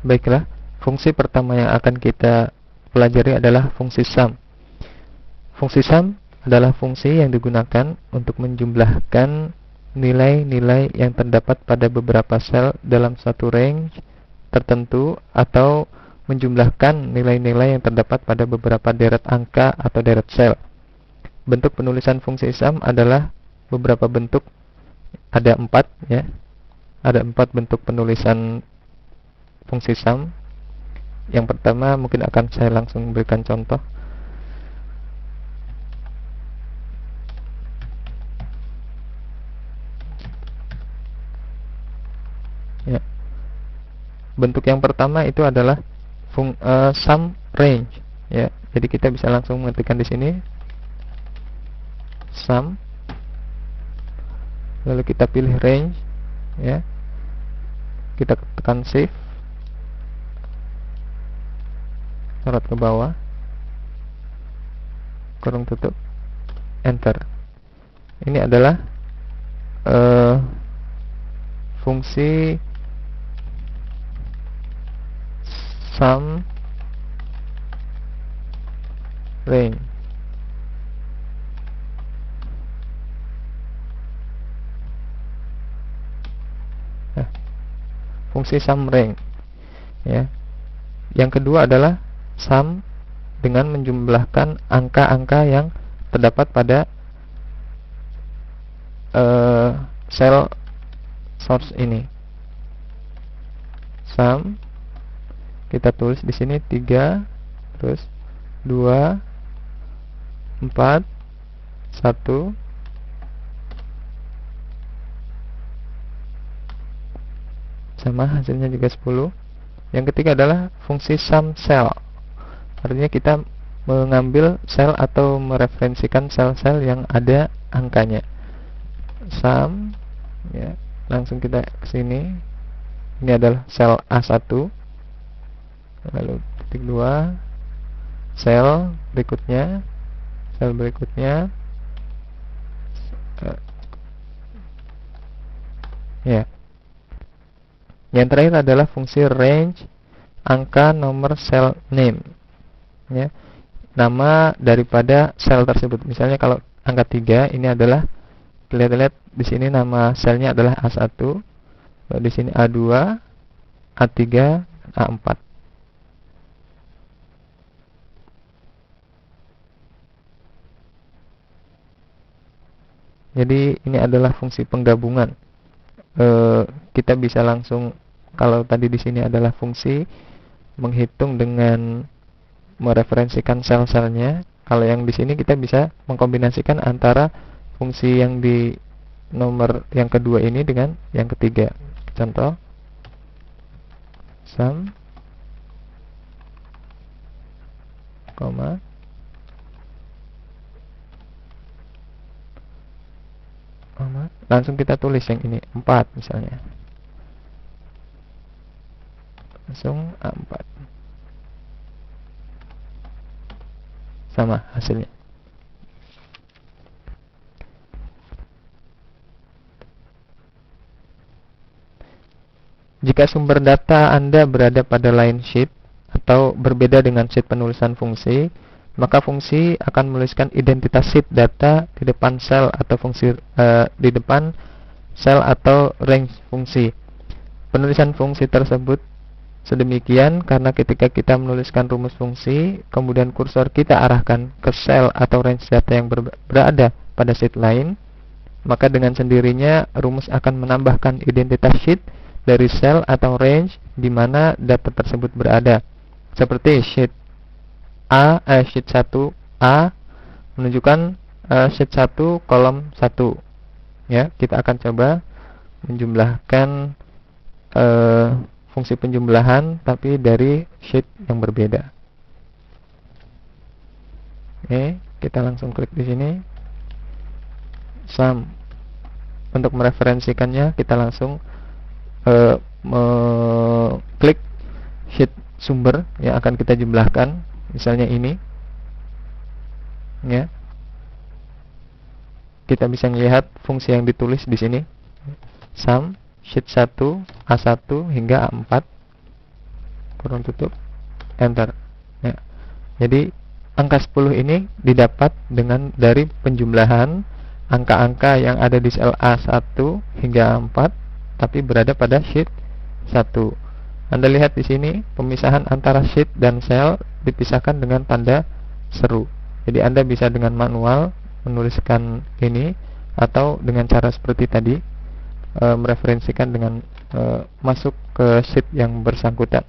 Baiklah, fungsi pertama yang akan kita pelajari adalah fungsi sum. Fungsi sum adalah fungsi yang digunakan untuk menjumlahkan nilai-nilai yang terdapat pada beberapa sel dalam satu range tertentu, atau menjumlahkan nilai-nilai yang terdapat pada beberapa deret angka atau deret sel. Bentuk penulisan fungsi sum adalah beberapa bentuk, ada 4 ya. Ada 4 bentuk penulisan fungsi sum. Yang pertama mungkin akan saya langsung berikan contoh. Ya. Bentuk yang pertama itu adalah sum range ya. Jadi kita bisa langsung mengetikkan di sini sum, lalu kita pilih range ya. Kita tekan shift, sorot ke bawah, kurung tutup, enter. Ini adalah fungsi sum range. Nah, fungsi sum range ya. Yang kedua adalah sum dengan menjumlahkan angka-angka yang terdapat pada sel source ini. Sum kita tulis di sini 3, terus 2, 4, 1, sama hasilnya juga 10. Yang ketiga adalah fungsi sum cell. Artinya kita mengambil sel atau mereferensikan sel-sel yang ada angkanya. Sum ya, langsung kita ke sini. Ini adalah sel A1. Lalu titik 2, sel berikutnya, ya. Yang terakhir adalah fungsi range angka nomor sel name ya. Nama daripada sel tersebut. Misalnya kalau angka 3 ini adalah, lihat di sini nama selnya adalah A1, lalu di sini A2, A3, A4. Jadi ini adalah fungsi penggabungan. Kita bisa langsung, kalau tadi di sini adalah fungsi menghitung dengan mereferensikan sel-selnya. Kalau yang di sini kita bisa mengkombinasikan antara fungsi yang di nomor yang kedua ini dengan yang ketiga. Contoh, sum, koma, langsung kita tulis yang ini 4 misalnya, langsung A4, sama hasilnya. Jika sumber data Anda berada pada lain sheet atau berbeda dengan sheet penulisan fungsi, maka fungsi akan menuliskan identitas sheet data di depan sel atau fungsi di depan sel atau range fungsi. Penulisan fungsi tersebut sedemikian karena ketika kita menuliskan rumus fungsi, kemudian kursor kita arahkan ke sel atau range data yang berada pada sheet lain, maka dengan sendirinya rumus akan menambahkan identitas sheet dari sel atau range di mana data tersebut berada. Seperti sheet sheet 1A menunjukkan sheet 1 kolom 1 ya. Kita akan coba menjumlahkan fungsi penjumlahan tapi dari sheet yang berbeda. Oke, kita langsung klik di sini sum. Untuk mereferensikannya kita langsung klik sheet sumber yang akan kita jumlahkan, misalnya ini ya. Kita bisa melihat fungsi yang ditulis di sini, sum sheet 1 A1 hingga A4. kurung tutup, enter. Ya. Jadi angka 10 ini didapat dengan dari penjumlahan angka-angka yang ada di sel A1 hingga A4 tapi berada pada sheet 1. Anda lihat di sini pemisahan antara sheet dan sel dipisahkan dengan tanda seru. Jadi Anda bisa dengan manual menuliskan ini atau dengan cara seperti tadi, mereferensikan dengan masuk ke sheet yang bersangkutan.